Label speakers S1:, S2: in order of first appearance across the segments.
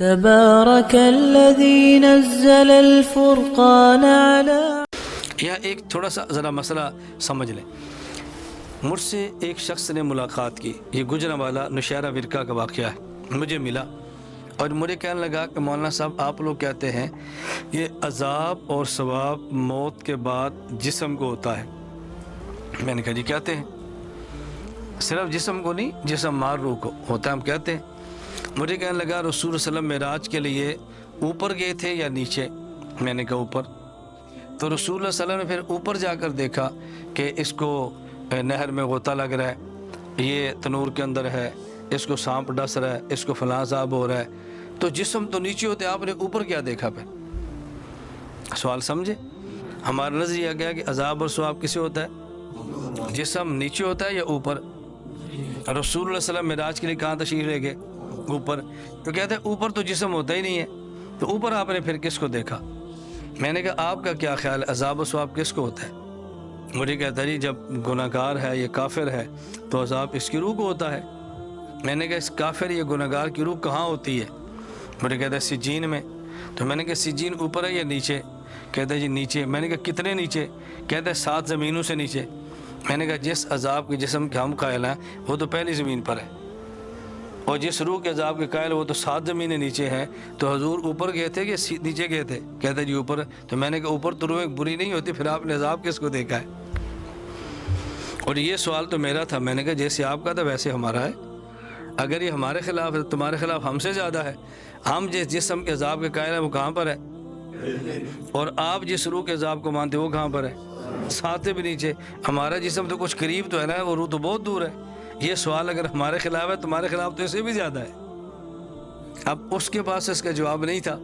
S1: تبارك الذي نزل الفرقان على
S2: یہاں ایک تھوڑا سا ذرا مسئلہ سمجھ لیں۔ مجھ سے ایک شخص نے ملاقات کی، یہ گجرانوالہ نوشہرہ ورقہ کا واقعہ ہے، مجھے ملا اور مجھے کہنے لگا کہ مولانا صاحب آپ لوگ کہتے ہیں یہ عذاب اور ثواب موت کے بعد جسم کو ہوتا ہے۔ میں نے کہا جی کہتے ہیں، صرف جسم کو نہیں، جسم مار روح کو ہوتا ہے، ہم کہتے ہیں۔ مجھے کہنے لگا رسول صلی اللہ علیہ وسلم معراج کے لیے اوپر گئے تھے یا نیچے؟ میں نے کہا اوپر۔ تو رسول اللہ صلی اللہ علیہ وسلم نے پھر اوپر جا کر دیکھا کہ اس کو نہر میں غوطہ لگ رہا ہے، یہ تنور کے اندر ہے، اس کو سانپ ڈس رہا ہے، اس کو فلاں عذاب ہو رہا ہے، تو جسم تو نیچے ہوتے، آپ نے اوپر کیا دیکھا؟ پھر سوال سمجھے؟ ہمارا نظریہ کیا کہ عذاب اور ثواب کسے ہوتا ہے؟ جسم نیچے ہوتا ہے یا اوپر؟ رسول اللہ صلی اللہ علیہ وسلم معراج کے لیے کہاں تشریف لے گئے؟ اوپر۔ تو کہتے ہیں اوپر تو جسم ہوتا ہی نہیں ہے، تو اوپر آپ نے پھر کس کو دیکھا؟ میں نے کہا آپ کا کیا خیال ہے عذاب و ثواب کس کو ہوتا ہے؟ مجھے کہتا ہے جی جب گناہ گار ہے یہ کافر ہے تو عذاب اس کی روح کو ہوتا ہے۔ میں نے کہا اس کافر یہ گناہ گار کی روح کہاں ہوتی ہے؟ مجھے کہتا ہے سجین میں۔ تو میں نے کہا سجین اوپر ہے یا نیچے؟ کہتا ہے جی نیچے۔ میں نے کہا کتنے نیچے؟ کہتا ہے 7 زمینوں سے نیچے۔ میں نے کہا جس عذاب کے جسم کے ہم قائل ہیں وہ تو پہلی زمین پر ہے، اور جس روح کے عذاب کے قائل وہ تو 7 زمینیں نیچے ہیں، تو حضور اوپر گئے تھے کہ نیچے گئے تھے؟ کہتے جی اوپر۔ تو میں نے کہا اوپر تو روح بری نہیں ہوتی، پھر آپ نے عذاب کس کو دیکھا ہے؟ اور یہ سوال تو میرا تھا، میں نے کہا جیسے آپ کا تھا ویسے ہمارا ہے، اگر یہ ہمارے خلاف ہے تمہارے خلاف ہم سے زیادہ ہے۔ ہم جس جسم کے عذاب کے قائل ہیں وہ کہاں پر ہے، اور آپ جس روح کے عذاب کو مانتے وہ کہاں پر ہے؟ 7 بھی نیچے۔ ہمارا جسم تو کچھ قریب تو ہے نا، وہ روح تو بہت دور ہے۔ یہ سوال اگر ہمارے خلاف ہے تمہارے خلاف تو اسے بھی زیادہ ہے۔ اب اس کے پاس اس کا جواب نہیں تھا،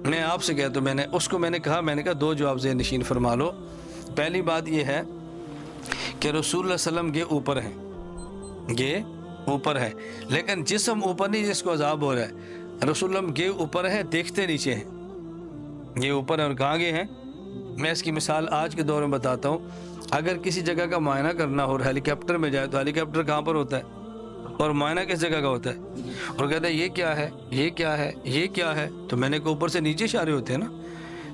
S2: میں آپ سے کہتا ہوں، میں نے کہا 2 جواب ذہن نشین فرما لو۔ پہلی بات یہ ہے کہ رسول اللہ صلی اللہ علیہ وسلم یہ اوپر ہیں، یہ اوپر ہے، لیکن جسم اوپر نہیں جس کو عذاب ہو رہا ہے۔ رسول اللہ یہ اوپر ہیں، دیکھتے نیچے ہیں۔ یہ اوپر ہیں اور کہاں گئے ہیں؟ میں اس کی مثال آج کے دور میں بتاتا ہوں۔ اگر کسی جگہ کا معائنہ کرنا ہو اور ہیلی کاپٹر میں جائے تو ہیلی کاپٹر کہاں پر ہوتا ہے اور معائنہ کس جگہ کا ہوتا ہے؟ اور کہتا ہے یہ کیا ہے، یہ کیا ہے، یہ کیا ہے؟ تو میں نے کہا اوپر سے نیچے اشارے ہوتے ہیں نا۔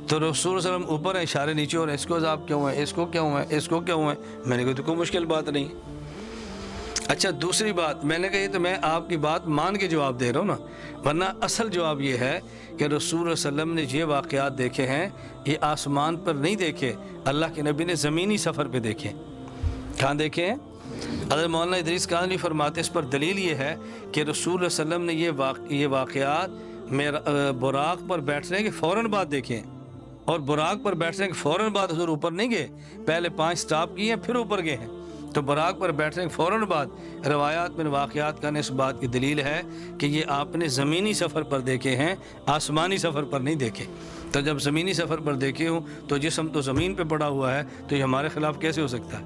S2: تو رسول صلی اللہ علیہ وسلم اوپر ہیں، اشارے نیچے ہو رہے ہیں، اس کو عذاب کیوں ہے، اس کو کیوں ہے، اس کو کیوں ہے؟ میں نے کہا تو کوئی مشکل بات نہیں۔ اچھا دوسری بات، میں نے کہا یہ تو میں آپ کی بات مان کے جواب دے رہا ہوں نا، ورنہ اصل جواب یہ ہے کہ رسول صلی اللہ علیہ وسلم نے یہ واقعات دیکھے ہیں، یہ آسمان پر نہیں دیکھے، اللہ کے نبی نے زمینی سفر پہ دیکھے۔ کہاں دیکھے ہیں؟ حضرت مولانا ادریس کانوی فرماتے اس پر دلیل یہ ہے کہ رسول اللہ علیہ وسلم نے یہ واقعات براق پر بیٹھنے کے فوراً بعد دیکھے ہیں، اور براق پر بیٹھنے کے فوراً بعد حضور اوپر نہیں گئے، پہلے 5 سٹاپ کیے ہیں پھر اوپر گئے ہیں۔ تو براق پر بیٹھنے کے فوراً بعد روایات میں واقعات کا اس بات کی دلیل ہے کہ یہ آپ نے زمینی سفر پر دیکھے ہیں، آسمانی سفر پر نہیں دیکھے۔ تو جب زمینی سفر پر دیکھے ہوں تو جسم تو زمین پہ پڑا ہوا ہے، تو یہ ہمارے خلاف کیسے ہو سکتا ہے؟